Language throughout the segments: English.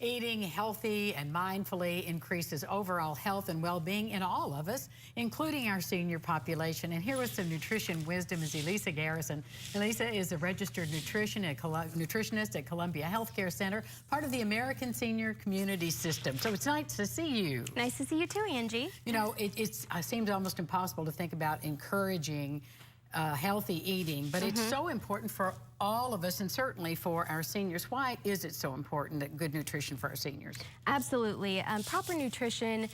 Eating healthy and mindfully increases overall health and well-being in all of us, including our senior population. And here with some nutrition wisdom is Elisa Garrison. Elisa is a registered nutritionist at Columbia Healthcare Center, part of the American Senior Community System. So it's nice to see you. Nice to see you too, Angie. You know, it seems almost impossible to think about encouraging healthy eating, but it's so important for all of us and certainly for our seniors. Why is it so important that good nutrition for our seniors? Absolutely. Proper nutrition,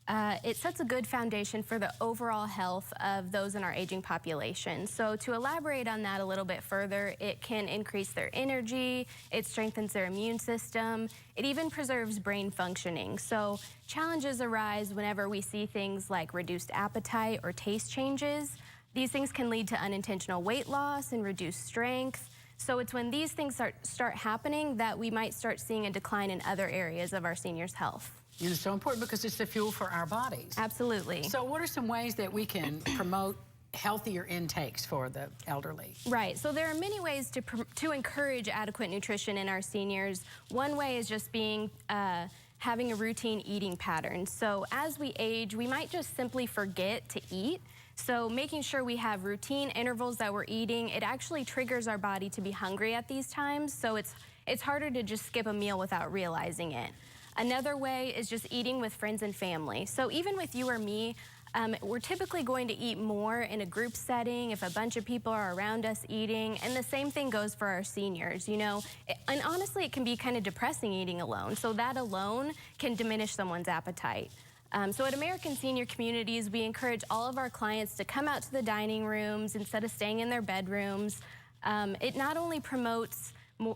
it sets a good foundation for the overall health of those in our aging population. So to elaborate on that a little bit further, it can increase their energy, it strengthens their immune system, it even preserves brain functioning. So challenges arise whenever we see things like reduced appetite or taste changes. These things can lead to unintentional weight loss and reduced strength. So it's when these things start happening that we might start seeing a decline in other areas of our seniors' health. And it's so important because it's the fuel for our bodies. Absolutely. So what are some ways that we can promote healthier intakes for the elderly? Right, so there are many ways to encourage adequate nutrition in our seniors. One way is just having a routine eating pattern. So as we age, we might just simply forget to eat. So making sure we have routine intervals that we're eating, it actually triggers our body to be hungry at these times. So it's harder to just skip a meal without realizing it. Another way is just eating with friends and family. So even with you or me, we're typically going to eat more in a group setting if a bunch of people are around us eating, and the same thing goes for our seniors, you know. And honestly, it can be kind of depressing eating alone, so that alone can diminish someone's appetite. So at American Senior Communities, we encourage all of our clients to come out to the dining rooms instead of staying in their bedrooms. It not only promotes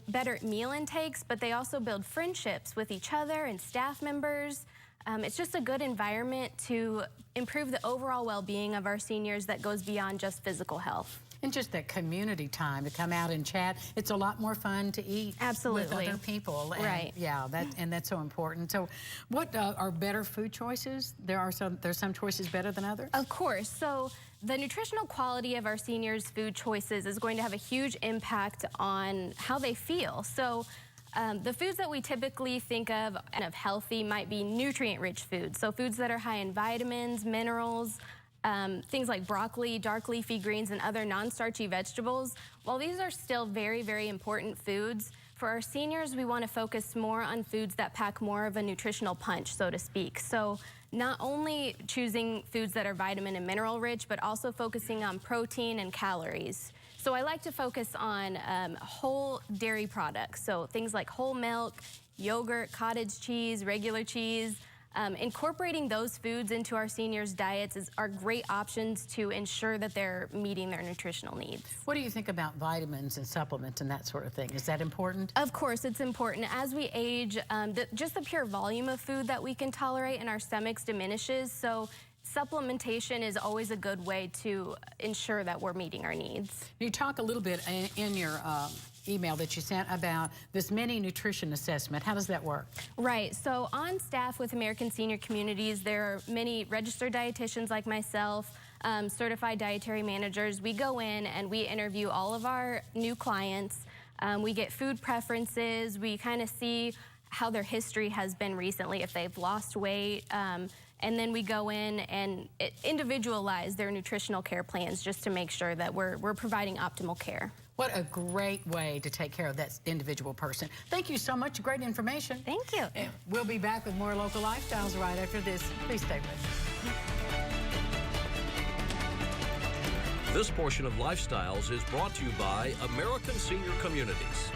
better meal intakes, but they also build friendships with each other and staff members. It's just a good environment to improve the overall well-being of our seniors that goes beyond just physical health. And just that community time to come out and chat. It's a lot more fun to eat with other people. And right. Yeah, that's so important. So what are better food choices? There's some choices better than others? Of course. So the nutritional quality of our seniors' food choices is going to have a huge impact on how they feel. So the foods that we typically think of healthy might be nutrient-rich foods. So foods that are high in vitamins, minerals, things like broccoli, dark leafy greens, and other non-starchy vegetables. While these are still very, very important foods, for our seniors, we want to focus more on foods that pack more of a nutritional punch, so to speak. So not only choosing foods that are vitamin and mineral rich, but also focusing on protein and calories. So I like to focus on whole dairy products, so things like whole milk, yogurt, cottage cheese, regular cheese. Incorporating those foods into our seniors' diets are great options to ensure that they're meeting their nutritional needs. What do you think about vitamins and supplements and that sort of thing? Is that important? Of course, it's important. As we age, just the pure volume of food that we can tolerate in our stomachs diminishes, so supplementation is always a good way to ensure that we're meeting our needs. You talk a little bit in your email that you sent about this mini nutrition assessment. How does that work? Right. So on staff with American Senior Communities, there are many registered dietitians like myself, certified dietary managers. We go in and we interview all of our new clients. We get food preferences. We kind of see how their history has been recently, if they've lost weight. And then we go in and individualize their nutritional care plans just to make sure that we're providing optimal care. What a great way to take care of that individual person. Thank you so much. Great information. Thank you. And we'll be back with more Local Lifestyles right after this. Please stay with us. This portion of Lifestyles is brought to you by American Senior Communities.